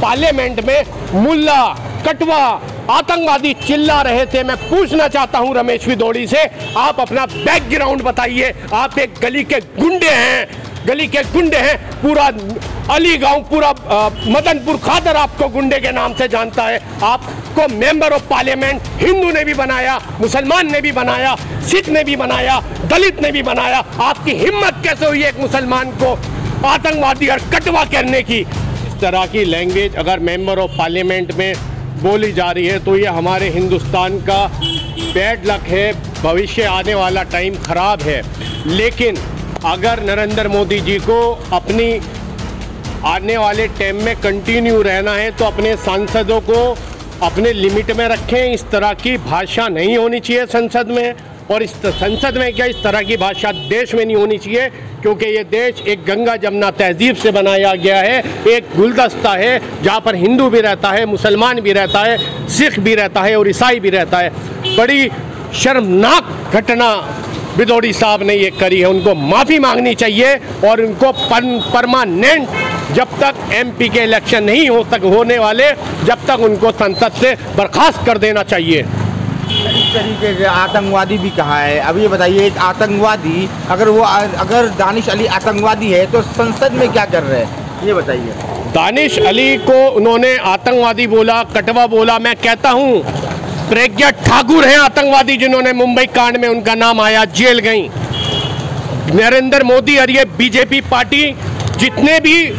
Parliament में मुल्ला, कटवा, आतंकवादी चिल्ला रहे थे। मैं पूछना चाहता हूं रमेश भिदोड़ी से, आप अपना बैकग्राउंड बताइए। आप एक गली के गुंडे हैं, गली के गुंडे हैं। पूरा अली गांव, पूरा मदनपुर खादर आपको गुंडे के नाम से जानता है। आपको मेंबर ऑफ पार्लियामेंट हिंदू ने भी बनाया, मुसलमान ने भी बनाया, सिख ने भी बनाया, दलित ने भी बनाया। आपकी हिम्मत कैसे हुई एक मुसलमान को आतंकवादी और कटवा करने की? इस तरह की लैंग्वेज अगर मेंबर ऑफ पार्लियामेंट में बोली जा रही है तो ये हमारे हिंदुस्तान का बैड लक है। भविष्य आने वाला टाइम खराब है। लेकिन अगर नरेंद्र मोदी जी को अपनी आने वाले टाइम में कंटिन्यू रहना है तो अपने सांसदों को अपने लिमिट में रखें। इस तरह की भाषा नहीं होनी चाहिए संसद में, और इस संसद में क्या, इस तरह की भाषा देश में नहीं होनी चाहिए, क्योंकि ये देश एक गंगा जमुना तहजीब से बनाया गया है। एक गुलदस्ता है जहाँ पर हिंदू भी रहता है, मुसलमान भी रहता है, सिख भी रहता है और ईसाई भी रहता है। बड़ी शर्मनाक घटना भिदोड़ी साहब ने ये करी है। उनको माफ़ी मांगनी चाहिए और उनको परमानेंट, जब तक एमपी के इलेक्शन नहीं होने वाले, जब तक उनको संसद से बर्खास्त कर देना चाहिए। इस तरीके के आतंकवादी भी कहा है। अब ये बताइए, एक आतंकवादी अगर दानिश अली आतंकवादी है तो संसद में क्या कर रहे हैं, ये बताइए। दानिश अली को उन्होंने आतंकवादी बोला, कटवा बोला। मैं कहता हूँ प्रज्ञा ठाकुर हैं आतंकवादी, जिन्होंने मुंबई कांड में उनका नाम आया, जेल गई। नरेंद्र मोदी और ये बीजेपी पार्टी जितने भी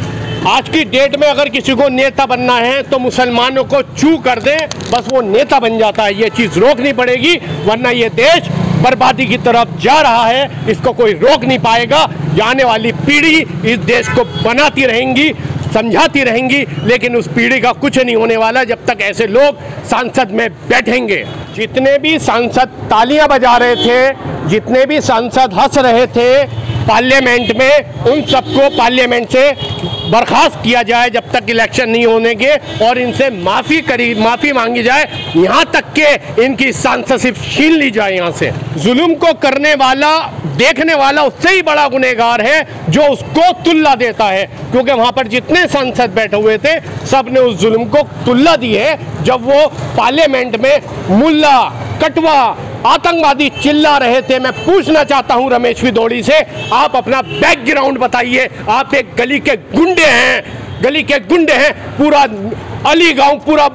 आज की डेट में अगर किसी को नेता बनना है तो मुसलमानों को छू कर दें, बस वो नेता बन जाता है। ये चीज़ रोकनी पड़ेगी, वरना ये देश बर्बादी की तरफ जा रहा है। इसको कोई रोक नहीं पाएगा। आने वाली पीढ़ी इस देश को बनाती रहेंगी, समझाती रहेंगी, लेकिन उस पीढ़ी का कुछ नहीं होने वाला जब तक ऐसे लोग सांसद में बैठेंगे। जितने भी सांसद तालियां बजा रहे थे, जितने भी सांसद हंस रहे थे पार्लियामेंट में, उन सबको पार्लियामेंट से बर्खास्त किया जाए जब तक इलेक्शन नहीं होने के, और इनसे माफ़ी मांगी जाए, यहाँ तक के इनकी सांसदशिप छीन ली जाए यहाँ से। जुल्म को करने वाला, देखने वाला उससे ही बड़ा गुनहगार है जो उसको तुल्ला देता है, क्योंकि वहाँ पर जितने सांसद बैठे हुए थे सब ने उस जुल्म को तुल्ला दी है जब वो पार्लियामेंट में मुल्ला, कटवा, आतंकवादी चिल्ला रहे थे। मैं पूछना चाहता हूं रमेश भिदोड़ी से, आप अपना बैकग्राउंड बताइए। आप एक गली के गुंडे हैं, गली के गुंडे हैं। पूरा अली गांव, पूरा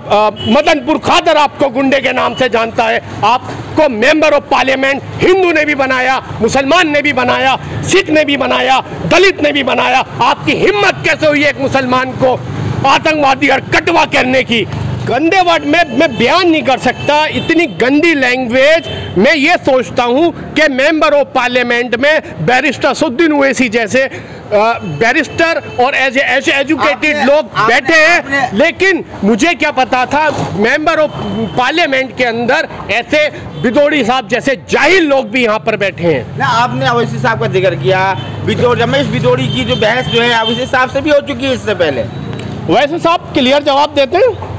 मदनपुर खादर आपको गुंडे के नाम से जानता है। आपको मेंबर ऑफ पार्लियामेंट हिंदू ने भी बनाया, मुसलमान ने भी बनाया, सिख ने भी बनाया, दलित ने भी बनाया। आपकी हिम्मत कैसे हुई एक मुसलमान को आतंकवादी और कटवा करने की? गंदे वर्ड में मैं बयान नहीं कर सकता, इतनी गंदी लैंग्वेज। मैं ये सोचता हूँ कि मेंबर ऑफ पार्लियामेंट में बैरिस्टर असदुद्दीन ओवैसी जैसे बैरिस्टर और एजुकेटेड लोग बैठे हैं, लेकिन मुझे क्या पता था मेंबर ऑफ पार्लियामेंट के अंदर ऐसे भिदोड़ी साहब जैसे जाहिल लोग भी यहाँ पर बैठे हैं ना। आपने ओवैसी साहब का जिक्र किया, रमेश भिदोड़ी की जो बहस जो है ओवैसी साहब से भी हो चुकी है इससे पहले। ओवैसी साहब क्लियर जवाब देते हैं,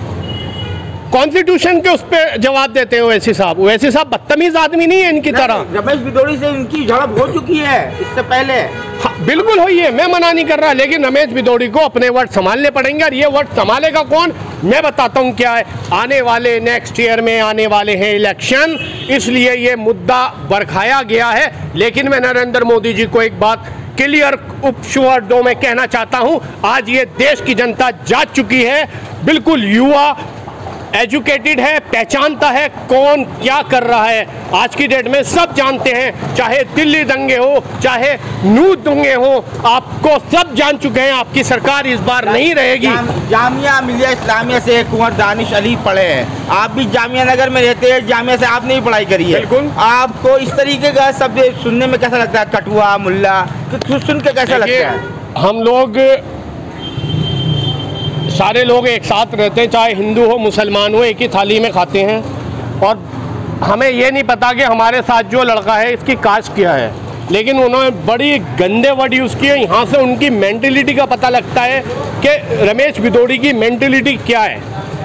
कॉन्स्टिट्यूशन के उस पर जवाब देते हैं ओवैसी साहब। ओवैसी साहब बदतमीज आदमी नहीं है इनकी तरह। रमेश भिदोड़ी से इनकी झड़प हो चुकी है इससे पहले। हाँ, बिल्कुल हुई है, मैं मना नहीं कर रहा, लेकिन रमेश भिदोड़ी को अपने वर्ड संभालने पड़ेंगे। और ये वर्ड संभालेगा कौन, मैं बताता हूँ क्या है। आने वाले नेक्स्ट ईयर में आने वाले हैं इलेक्शन, इसलिए ये मुद्दा बरखाया गया है। लेकिन मैं नरेंद्र मोदी जी को एक बात क्लियर उपशब्दों में कहना चाहता हूँ, आज ये देश की जनता जाग चुकी है, बिल्कुल युवा एजुकेटेड है, पहचानता है कौन क्या कर रहा है। आज की डेट में सब जानते हैं, चाहे दिल्ली दंगे हो, चाहे नूर दंगे हो, आपको सब जान चुके हैं। आपकी सरकार इस बार नहीं रहेगी। जामिया मिलिया इस्लामिया से कुंवर दानिश अली पढ़े हैं, आप भी जामिया नगर में रहते हैं, जामिया से आपने भी पढ़ाई करी है। बिल्कुल। आपको इस तरीके का शब्द सुनने में कैसा लगता है, कटुआ, मुल्ला, तो सुन के कैसा लगता है? हम लोग सारे लोग एक साथ रहते हैं, चाहे हिंदू हो मुसलमान हो, एक ही थाली में खाते हैं। और हमें ये नहीं पता कि हमारे साथ जो लड़का है इसकी कास्ट क्या है, लेकिन उन्होंने बड़ी गंदे वर्ड यूज़ किए। यहाँ से उनकी मेंटलिटी का पता लगता है कि रमेश भिदोड़ी की मेंटलिटी क्या है,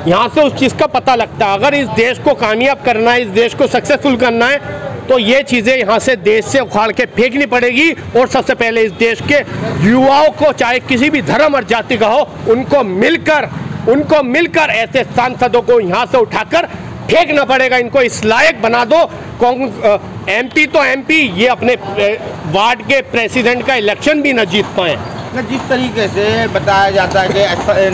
यहाँ से उस चीज़ का पता लगता है। अगर इस देश को कामयाब करना है, इस देश को सक्सेसफुल करना है, तो ये चीज़ें यहाँ से देश से उखाड़ के फेंकनी पड़ेगी। और सबसे पहले इस देश के युवाओं को, चाहे किसी भी धर्म और जाति का हो, उनको मिलकर उनको मिलकर ऐसे सांसदों को यहाँ से उठाकर फेंकना पड़ेगा। इनको इस लायक बना दो। एमपी तो एमपी, ये अपने वार्ड के प्रेसिडेंट का इलेक्शन भी न जीत पाए। जिस तरीके से बताया जाता है कि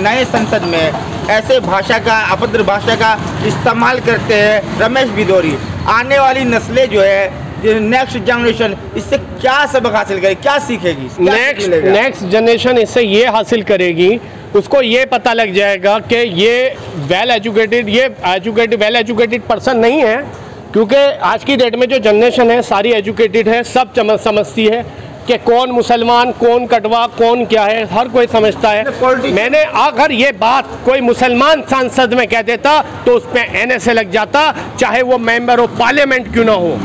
नए संसद में ऐसे भाषा का, अभद्र भाषा का इस्तेमाल करते हैं रमेश भिदौरी, आने वाली नस्लें जो है, नेक्स्ट जनरेशन इससे क्या सबक हासिल करेगी, क्या सीखेगी? नेक्स्ट जनरेशन इससे ये हासिल करेगी, उसको ये पता लग जाएगा कि ये वेल एजुकेटेड पर्सन नहीं है, क्योंकि आज की डेट में जो जनरेशन है सारी एजुकेटेड है, सब समझती है कि कौन मुसलमान, कौन कटवा, कौन क्या है, हर कोई समझता है। मैंने अगर ये बात कोई मुसलमान सांसद में कह देता तो उस पर NSA लग जाता, चाहे वो मेंबर ऑफ पार्लियामेंट क्यों ना हो।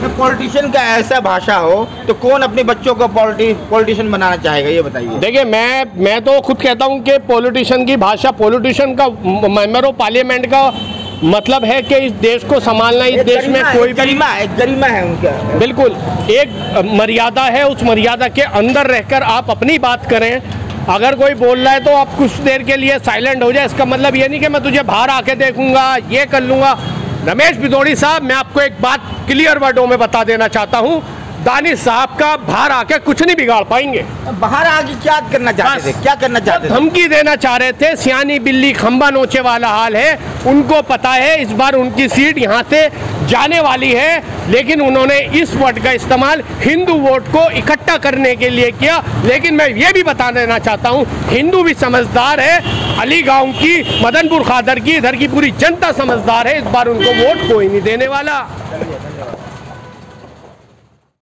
पॉलिटिशियन का ऐसा भाषा हो तो कौन अपने बच्चों को पॉलिटिशियन बनाना चाहेगा, ये बताइए। देखिए, मैं तो खुद कहता हूँ कि पॉलिटिशियन की भाषा, पॉलिटिशियन का, मेंबर ऑफ पार्लियामेंट का मतलब है कि इस देश को संभालना, इस देश में कोई गरिमा है उनका। बिल्कुल, एक मर्यादा है, उस मर्यादा के अंदर रहकर आप अपनी बात करें। अगर कोई बोल रहा है तो आप कुछ देर के लिए साइलेंट हो जाए, इसका मतलब ये नहीं कि मैं तुझे बाहर आके देखूंगा, ये कर लूंगा। रमेश भिदौरी साहब, मैं आपको एक बात क्लियर वर्डों में बता देना चाहता हूँ, दानिश साहब का बाहर आके कुछ नहीं बिगाड़ पाएंगे। बाहर आके क्या करना चाहते थे, क्या करना चाहते थे? धमकी देना चाह रहे थे, सियानी बिल्ली खंबा नोचे वाला हाल है। उनको पता है इस बार उनकी सीट यहाँ से जाने वाली है, लेकिन उन्होंने इस वर्ड का इस्तेमाल हिंदू वोट को इकट्ठा करने के लिए किया। लेकिन मैं ये भी बता देना चाहता हूँ, हिंदू भी समझदार है, अली गांव की, मदनपुर खादर की, इधर की पूरी जनता समझदार है। इस बार उनको वोट कोई नहीं देने वाला।